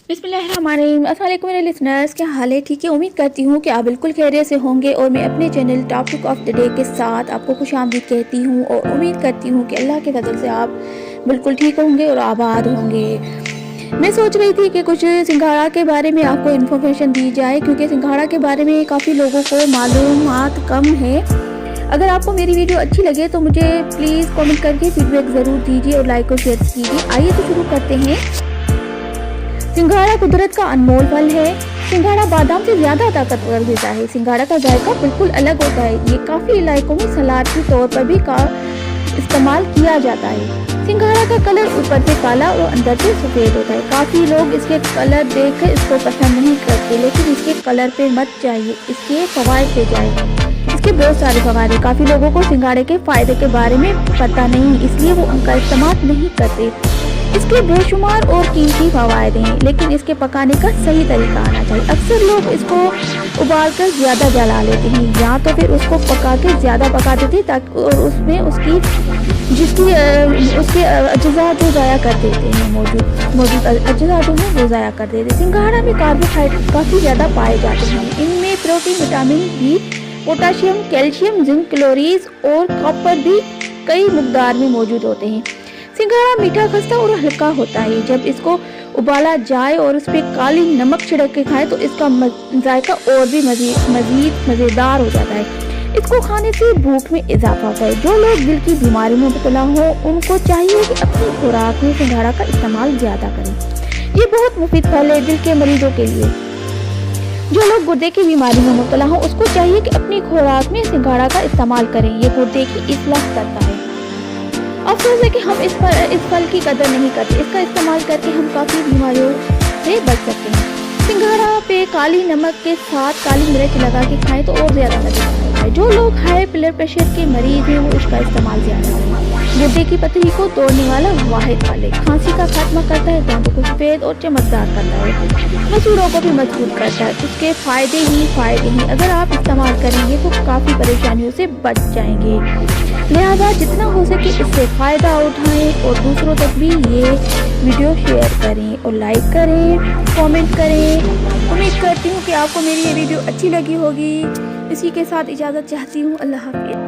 बिस्मिल्लाहिर्रहमानिर्रहीम। अस्सलाम वालेकुम मेरे लिसनर्स, क्या हाल है? ठीक है, उम्मीद करती हूँ कि आप बिल्कुल खैरियत से होंगे और मैं अपने channel topic of the day के साथ आपको खुशामदीद कहती हूँ और उम्मीद करती हूँ कि अल्लाह के फजल से आप बिल्कुल ठीक होंगे और आबाद होंगे। मैं सोच रही थी कि कुछ सिंघाड़ा के बारे में आपको इन्फॉर्मेशन दी जाए, क्योंकि सिंघाड़ा के बारे में काफ़ी लोगों को मालूमात कम है। अगर आपको मेरी वीडियो अच्छी लगे तो मुझे प्लीज़ कमेंट करके फीडबैक ज़रूर दीजिए और लाइक और शेयर कीजिए। आइए तो शुरू करते हैं। सिंघाड़ा कुदरत का अनमोल फल है। सिंघाड़ा बादाम से ज़्यादा ताकतवर होता है। सिंघाड़ा का जायका बिल्कुल अलग होता है। ये काफ़ी इलाकों में सलाद के तौर पर भी इस्तेमाल किया जाता है। सिंघाड़ा का कलर ऊपर से काला और अंदर से सफ़ेद होता है। काफ़ी लोग इसके कलर देखकर इसको पसंद नहीं करते, लेकिन इसके कलर पे मत जाइए, इसके फ़वाइद पे जाइए। इसके बहुत सारे फ़वाइद हैं। काफ़ी लोगों को सिंघाड़े के फ़ायदे के बारे में पता नहीं, इसलिए वो उनका इस्तेमाल नहीं करते। इसके बेशुमार और कीमती फ़वाइद हैं, लेकिन इसके पकाने का सही तरीका आना चाहिए। अक्सर लोग इसको उबालकर ज़्यादा जला लेते हैं या तो फिर उसको पका के ज़्यादा पका देते हैं, ताकि और उसमें उसके अज्जा जो ज़ाया कर देते हैं, मौजूद अज्जा जो है वो ज़ाया कर देते हैं। सिंघाड़ा में कार्बोहाइड्रेट काफ़ी ज़्यादा पाए जाते हैं। इनमें protein, vitamin B, potassium, calcium, zinc, क्लोरीज और कॉपर भी कई मकदार में मौजूद होते हैं। सिंघाड़ा मीठा, खस्ता और हल्का होता है। जब इसको उबाला जाए और उस पर काली नमक छिड़क के खाएं तो इसका जायका और भी मज़ीद मज़ेदार हो जाता है। इसको खाने से भूख में इजाफा होता है। जो लोग दिल की बीमारी में मुब्तला हो उनको चाहिए कि अपनी खुराक में सिंघाड़ा का इस्तेमाल ज़्यादा करें। ये बहुत मुफीद फल है दिल के मरीजों के लिए। जो लोग गुर्दे की बीमारी में मुब्तला हो उसको चाहिए कि अपनी खुराक में सिंघाड़ा का इस्तेमाल करें। ये गुर्दे की इस्लाह करता है। अफसोस है कि हम इस फल की कदर नहीं करते। इसका इस्तेमाल करके हम काफ़ी बीमारियों से बच सकते हैं। सिंघाड़ा पे काली नमक के साथ काली मिर्च लगा के खाएं तो और ज़्यादा मज़ेदार होता है। जो लोग हाई ब्लड प्रेशर के मरीज हैं वो इसका इस्तेमाल ज़्यादा करें। गुर्दे की पथरी को तोड़ने वाला वाहिद फल है। खांसी का खात्मा करता है, दांतों को सफ़ेद और चमकदार करता है, मसूड़ों को भी मजबूत करता है। इसके फ़ायदे ही फ़ायदे हैं। अगर आप इस्तेमाल करेंगे तो काफ़ी परेशानियों से बच जाएंगे। लिहाजा जितना हो सके इससे फ़ायदा उठाएं और दूसरों तक भी ये वीडियो शेयर करें और लाइक करें, कमेंट करें। उम्मीद करती हूँ कि आपको मेरी ये वीडियो अच्छी लगी होगी। इसी के साथ इजाज़त चाहती हूँ। अल्लाह हाफ़िज़।